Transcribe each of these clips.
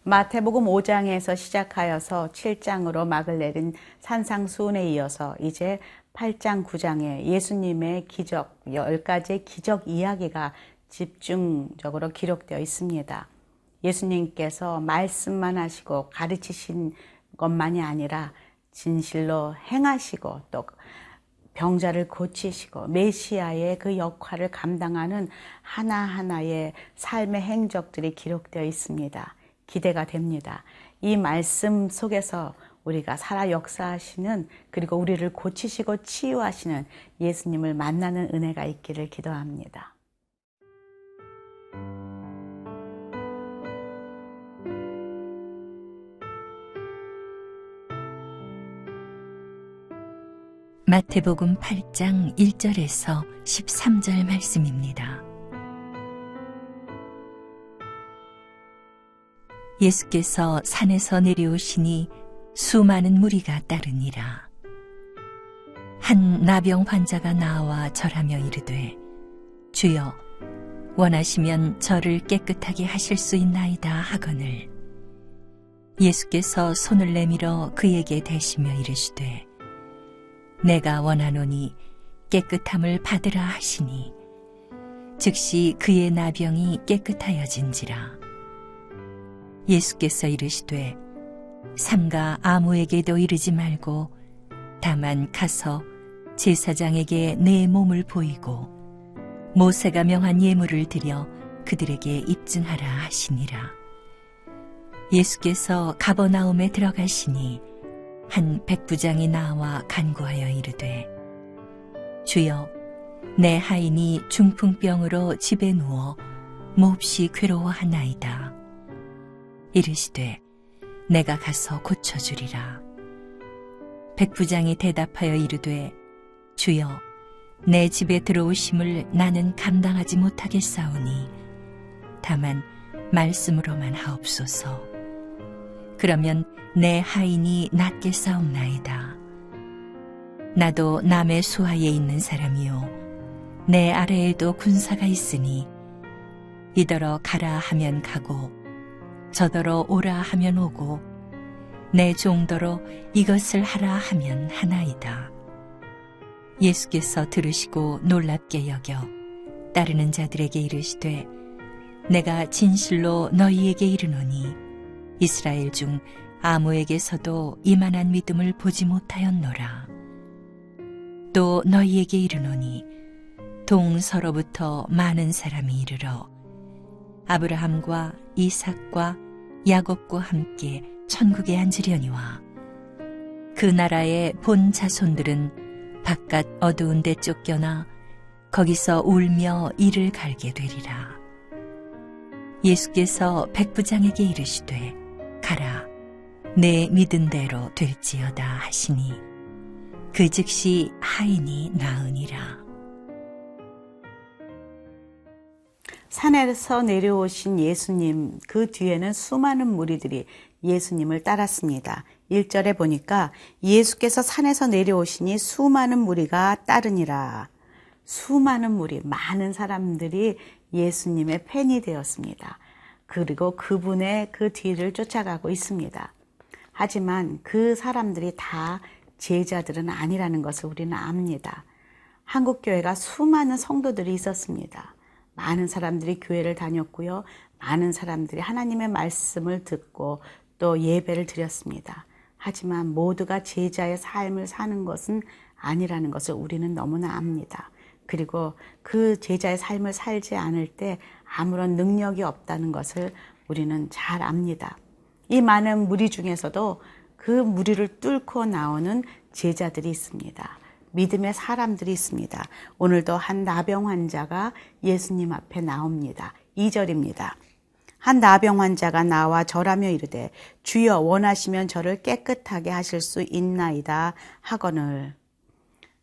마태복음 5장에서 시작하여서 7장으로 막을 내린 산상수훈에 이어서 이제 8장, 9장에 예수님의 기적, 10가지의 기적 이야기가 집중적으로 기록되어 있습니다. 예수님께서 말씀만 하시고 가르치신 것만이 아니라 진실로 행하시고 또 병자를 고치시고 메시아의 그 역할을 감당하는 하나하나의 삶의 행적들이 기록되어 있습니다. 기대가 됩니다. 이 말씀 속에서 우리가 살아 역사하시는 그리고 우리를 고치시고 치유하시는 예수님을 만나는 은혜가 있기를 기도합니다. 마태복음 8장 1절에서 13절 말씀입니다. 예수께서 산에서 내려오시니 수많은 무리가 따르니라. 한 나병 환자가 나와 절하며 이르되 주여 원하시면 저를 깨끗하게 하실 수 있나이다 하거늘 예수께서 손을 내밀어 그에게 대시며 이르시되 내가 원하노니 깨끗함을 받으라 하시니 즉시 그의 나병이 깨끗하여진지라. 예수께서 이르시되 삼가 아무에게도 이르지 말고 다만 가서 제사장에게 내 몸을 보이고 모세가 명한 예물을 드려 그들에게 입증하라 하시니라. 예수께서 가버나움에 들어가시니 한 백부장이 나와 간구하여 이르되 주여 내 하인이 중풍병으로 집에 누워 몹시 괴로워하나이다. 이르시되 내가 가서 고쳐주리라. 백부장이 대답하여 이르되 주여 내 집에 들어오심을 나는 감당하지 못하겠사오니 다만 말씀으로만 하옵소서. 그러면 내 하인이 낫게 싸움나이다. 나도 남의 수하에 있는 사람이요 내 아래에도 군사가 있으니 이더러 가라 하면 가고 저더러 오라 하면 오고 내 종더러 이것을 하라 하면 하나이다. 예수께서 들으시고 놀랍게 여겨 따르는 자들에게 이르시되 내가 진실로 너희에게 이르노니 이스라엘 중 아무에게서도 이만한 믿음을 보지 못하였노라. 또 너희에게 이르노니 동서로부터 많은 사람이 이르러 아브라함과 이삭과 야곱과 함께 천국에 앉으려니와 그 나라의 본 자손들은 바깥 어두운 데 쫓겨나 거기서 울며 이를 갈게 되리라. 예수께서 백부장에게 이르시되 가라 내 믿은 대로 될지어다 하시니 그 즉시 하인이 나으니라. 산에서 내려오신 예수님, 그 뒤에는 수많은 무리들이 예수님을 따랐습니다. 1절에 보니까 예수께서 산에서 내려오시니 수많은 무리가 따르니라. 수많은 무리, 많은 사람들이 예수님의 팬이 되었습니다. 그리고 그분의 그 뒤를 쫓아가고 있습니다. 하지만 그 사람들이 다 제자들은 아니라는 것을 우리는 압니다. 한국교회가 수많은 성도들이 있었습니다. 많은 사람들이 교회를 다녔고요. 많은 사람들이 하나님의 말씀을 듣고 또 예배를 드렸습니다. 하지만 모두가 제자의 삶을 사는 것은 아니라는 것을 우리는 너무나 압니다. 그리고 그 제자의 삶을 살지 않을 때 아무런 능력이 없다는 것을 우리는 잘 압니다. 이 많은 무리 중에서도 그 무리를 뚫고 나오는 제자들이 있습니다. 믿음의 사람들이 있습니다. 오늘도 한 나병 환자가 예수님 앞에 나옵니다. 2절입니다. 한 나병 환자가 나와 절하며 이르되 주여 원하시면 저를 깨끗하게 하실 수 있나이다 하거늘.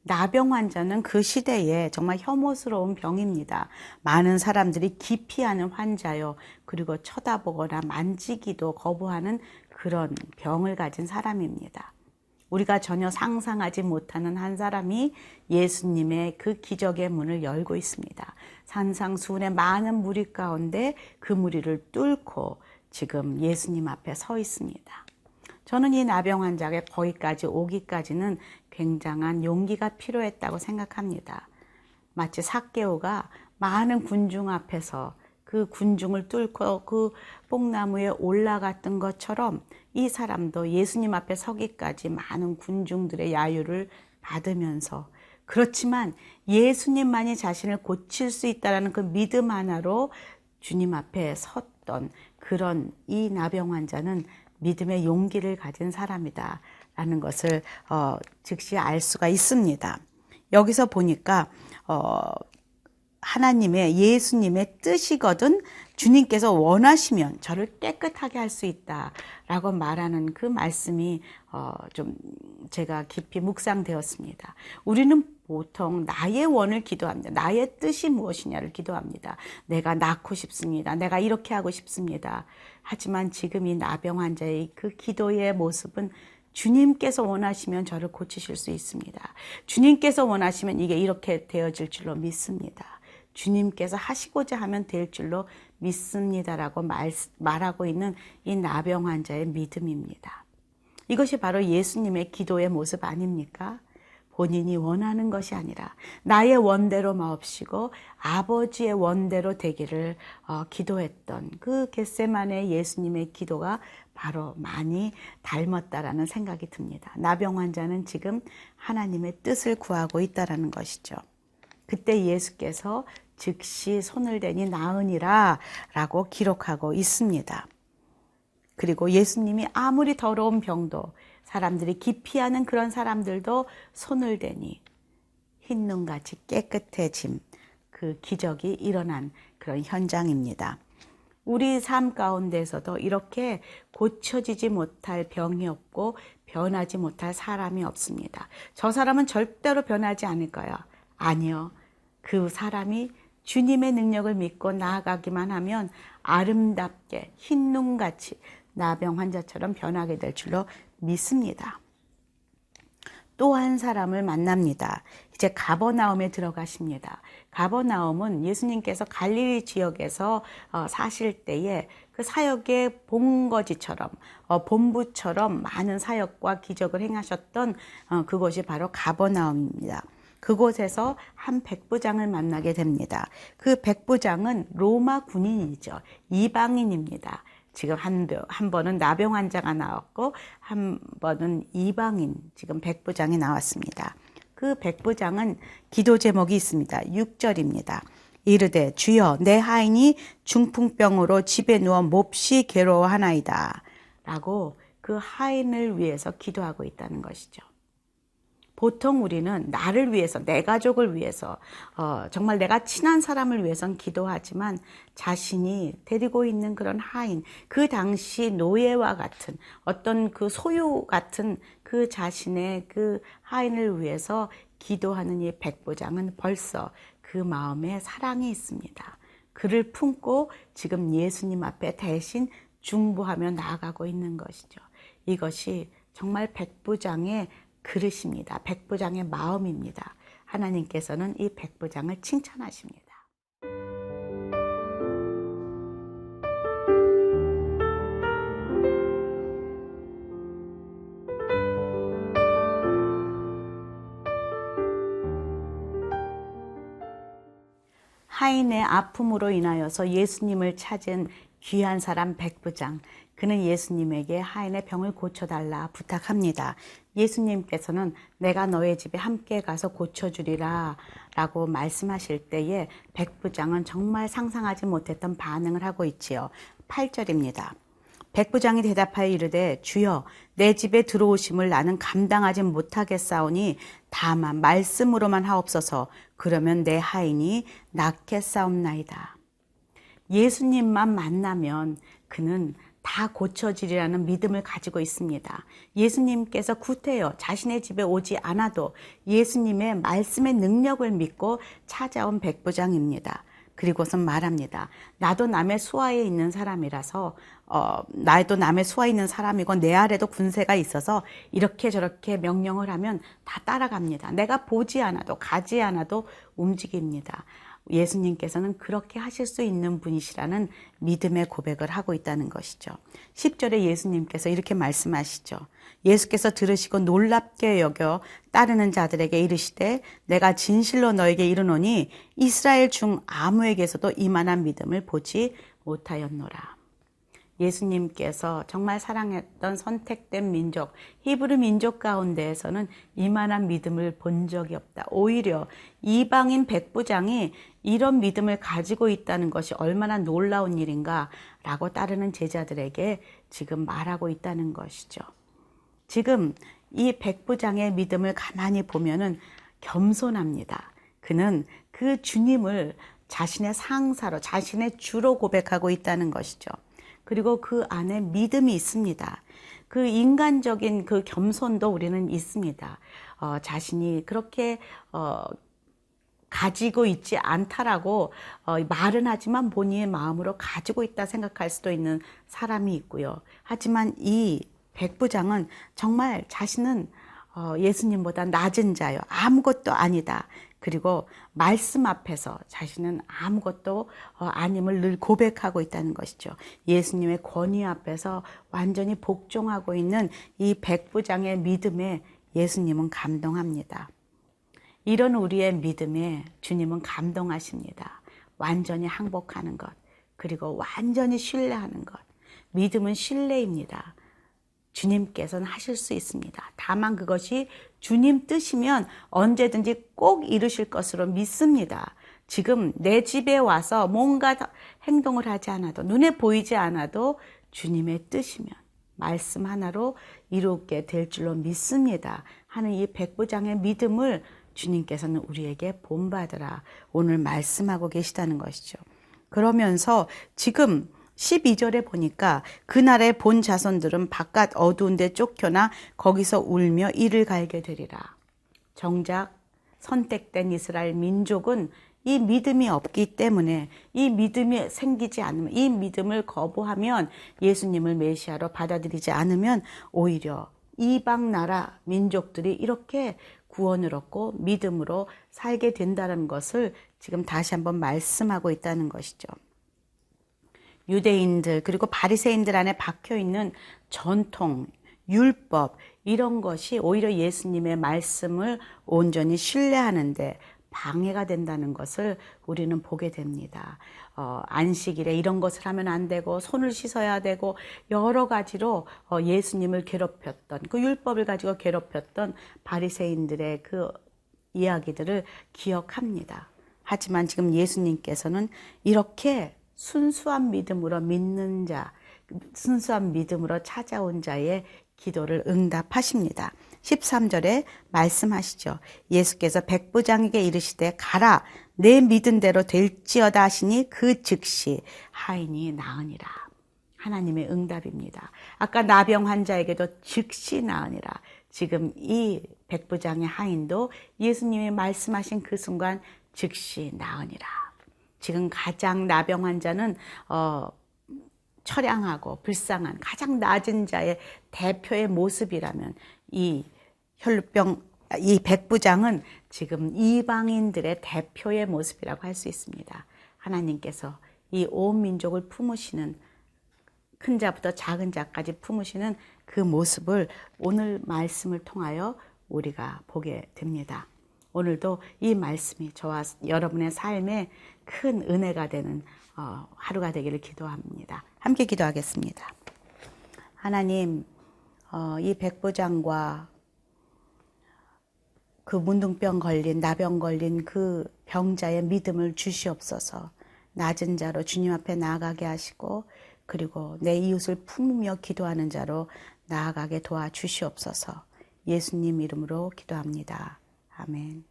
나병 환자는 그 시대에 정말 혐오스러운 병입니다. 많은 사람들이 기피하는 환자요. 그리고 쳐다보거나 만지기도 거부하는 그런 병을 가진 사람입니다. 우리가 전혀 상상하지 못하는 한 사람이 예수님의 그 기적의 문을 열고 있습니다. 산상수훈의 많은 무리 가운데 그 무리를 뚫고 지금 예수님 앞에 서 있습니다. 저는 이 나병 환자가 거기까지 오기까지는 굉장한 용기가 필요했다고 생각합니다. 마치 삭개오가 많은 군중 앞에서 그 군중을 뚫고 그 뽕나무에 올라갔던 것처럼 이 사람도 예수님 앞에 서기까지 많은 군중들의 야유를 받으면서, 그렇지만 예수님만이 자신을 고칠 수 있다는 그 믿음 하나로 주님 앞에 섰던 그런 이 나병 환자는 믿음의 용기를 가진 사람이다 라는 것을 즉시 알 수가 있습니다. 여기서 보니까 하나님의, 예수님의 뜻이거든 주님께서 원하시면 저를 깨끗하게 할 수 있다라고 말하는 그 말씀이 좀 제가 깊이 묵상되었습니다. 우리는 보통 나의 원을 기도합니다. 나의 뜻이 무엇이냐를 기도합니다. 내가 낳고 싶습니다. 내가 이렇게 하고 싶습니다. 하지만 지금 이 나병 환자의 그 기도의 모습은 주님께서 원하시면 저를 고치실 수 있습니다. 주님께서 원하시면 이게 이렇게 되어질 줄로 믿습니다. 주님께서 하시고자 하면 될 줄로 믿습니다라고 말하고 있는 이 나병 환자의 믿음입니다. 이것이 바로 예수님의 기도의 모습 아닙니까? 본인이 원하는 것이 아니라 나의 원대로 마옵시고 아버지의 원대로 되기를 기도했던 그 겟세마네 예수님의 기도가 바로 많이 닮았다라는 생각이 듭니다. 나병 환자는 지금 하나님의 뜻을 구하고 있다라는 것이죠. 그때 예수께서 즉시 손을 대니 나으니라 라고 기록하고 있습니다. 그리고 예수님이 아무리 더러운 병도, 사람들이 기피하는 그런 사람들도 손을 대니 흰눈같이 깨끗해짐, 그 기적이 일어난 그런 현장입니다. 우리 삶 가운데서도 이렇게 고쳐지지 못할 병이 없고 변하지 못할 사람이 없습니다. 저 사람은 절대로 변하지 않을 거야. 아니요. 그 사람이 주님의 능력을 믿고 나아가기만 하면 아름답게 흰눈같이 나병 환자처럼 변하게 될 줄로 믿습니다. 또 한 사람을 만납니다. 이제 가버나움에 들어가십니다. 가버나움은 예수님께서 갈릴리 지역에서 사실 때에 그 사역의 본거지처럼, 본부처럼 많은 사역과 기적을 행하셨던 그곳이 바로 가버나움입니다. 그곳에서 한 백부장을 만나게 됩니다. 그 백부장은 로마 군인이죠. 이방인입니다. 지금 한 번은 나병 환자가 나왔고 한 번은 이방인, 지금 백부장이 나왔습니다. 그 백부장은 기도 제목이 있습니다. 6절입니다. 이르되 주여 내 하인이 중풍병으로 집에 누워 몹시 괴로워하나이다 라고 그 하인을 위해서 기도하고 있다는 것이죠. 보통 우리는 나를 위해서, 내 가족을 위해서, 정말 내가 친한 사람을 위해서는 기도하지만 자신이 데리고 있는 그런 하인, 그 당시 노예와 같은 어떤 그 소유 같은 그 자신의 그 하인을 위해서 기도하는 이 백부장은 벌써 그 마음에 사랑이 있습니다. 그를 품고 지금 예수님 앞에 대신 중보하며 나아가고 있는 것이죠. 이것이 정말 백부장의 그릇입니다. 백부장의 마음입니다. 하나님께서는 이 백부장을 칭찬하십니다. 하인의 아픔으로 인하여서 예수님을 찾은 귀한 사람 백부장, 그는 예수님에게 하인의 병을 고쳐달라 부탁합니다. 예수님께서는 내가 너의 집에 함께 가서 고쳐주리라 라고 말씀하실 때에 백부장은 정말 상상하지 못했던 반응을 하고 있지요. 8절입니다. 백부장이 대답하여 이르되 주여 내 집에 들어오심을 나는 감당하지 못하겠사오니 다만 말씀으로만 하옵소서. 그러면 내 하인이 낫겠사옵나이다. 예수님만 만나면 그는 다 고쳐지리라는 믿음을 가지고 있습니다. 예수님께서 구태여 자신의 집에 오지 않아도 예수님의 말씀의 능력을 믿고 찾아온 백부장입니다. 그리고선 말합니다. 나도 남의 수하에 있는 사람이라서 나도 남의 수하에 있는 사람이고 내 아래도 군세가 있어서 이렇게 저렇게 명령을 하면 다 따라갑니다. 내가 보지 않아도 가지 않아도 움직입니다. 예수님께서는 그렇게 하실 수 있는 분이시라는 믿음의 고백을 하고 있다는 것이죠. 10절에 예수님께서 이렇게 말씀하시죠. 예수께서 들으시고 놀랍게 여겨 따르는 자들에게 이르시되 내가 진실로 너에게 이르노니 이스라엘 중 아무에게서도 이만한 믿음을 보지 못하였노라. 예수님께서 정말 사랑했던 선택된 민족, 히브리 민족 가운데에서는 이만한 믿음을 본 적이 없다. 오히려 이방인 백부장이 이런 믿음을 가지고 있다는 것이 얼마나 놀라운 일인가 라고 따르는 제자들에게 지금 말하고 있다는 것이죠. 지금 이 백부장의 믿음을 가만히 보면은 겸손합니다. 그는 그 주님을 자신의 상사로, 자신의 주로 고백하고 있다는 것이죠. 그리고 그 안에 믿음이 있습니다. 그 인간적인 그 겸손도 우리는 있습니다. 자신이 그렇게 가지고 있지 않다라고 말은 하지만 본인의 마음으로 가지고 있다 생각할 수도 있는 사람이 있고요. 하지만 이 백부장은 정말 자신은 예수님보다 낮은 자요. 아무것도 아니다. 그리고 말씀 앞에서 자신은 아무것도 아님을 늘 고백하고 있다는 것이죠. 예수님의 권위 앞에서 완전히 복종하고 있는 이 백부장의 믿음에 예수님은 감동합니다. 이런 우리의 믿음에 주님은 감동하십니다. 완전히 항복하는 것, 그리고 완전히 신뢰하는 것. 믿음은 신뢰입니다. 주님께서는 하실 수 있습니다. 다만 그것이 주님 뜻이면 언제든지 꼭 이루실 것으로 믿습니다. 지금 내 집에 와서 뭔가 행동을 하지 않아도, 눈에 보이지 않아도 주님의 뜻이면 말씀 하나로 이루게 될 줄로 믿습니다 하는 이 백부장의 믿음을 주님께서는 우리에게 본받으라 오늘 말씀하고 계시다는 것이죠. 그러면서 지금 12절에 보니까 그날의 본 자손들은 바깥 어두운 데 쫓겨나 거기서 울며 이를 갈게 되리라. 정작 선택된 이스라엘 민족은 이 믿음이 없기 때문에, 이 믿음이 생기지 않으면, 이 믿음을 거부하면, 예수님을 메시아로 받아들이지 않으면 오히려 이방 나라 민족들이 이렇게 구원을 얻고 믿음으로 살게 된다는 것을 지금 다시 한번 말씀하고 있다는 것이죠. 유대인들 그리고 바리새인들 안에 박혀있는 전통, 율법 이런 것이 오히려 예수님의 말씀을 온전히 신뢰하는데 방해가 된다는 것을 우리는 보게 됩니다. 안식일에 이런 것을 하면 안 되고 손을 씻어야 되고 여러 가지로 예수님을 괴롭혔던 그 율법을 가지고 괴롭혔던 바리새인들의 그 이야기들을 기억합니다. 하지만 지금 예수님께서는 이렇게 순수한 믿음으로 믿는 자, 순수한 믿음으로 찾아온 자의 기도를 응답하십니다. 13절에 말씀하시죠. 예수께서 백부장에게 이르시되 가라 내 믿은 대로 될지어다 하시니 그 즉시 하인이 나으니라. 하나님의 응답입니다. 아까 나병 환자에게도 즉시 나으니라. 지금 이 백부장의 하인도 예수님이 말씀하신 그 순간 즉시 나으니라. 지금 가장 나병 환자는 처량하고 불쌍한 가장 낮은 자의 대표의 모습이라면 이 백부장은 지금 이방인들의 대표의 모습이라고 할 수 있습니다. 하나님께서 이 온 민족을 품으시는 큰 자부터 작은 자까지 품으시는 그 모습을 오늘 말씀을 통하여 우리가 보게 됩니다. 오늘도 이 말씀이 저와 여러분의 삶에 큰 은혜가 되는 하루가 되기를 기도합니다. 함께 기도하겠습니다. 하나님, 이 백부장과 그 문둥병 걸린, 나병 걸린 그 병자의 믿음을 주시옵소서. 낮은 자로 주님 앞에 나아가게 하시고 그리고 내 이웃을 품으며 기도하는 자로 나아가게 도와주시옵소서. 예수님 이름으로 기도합니다. 아멘.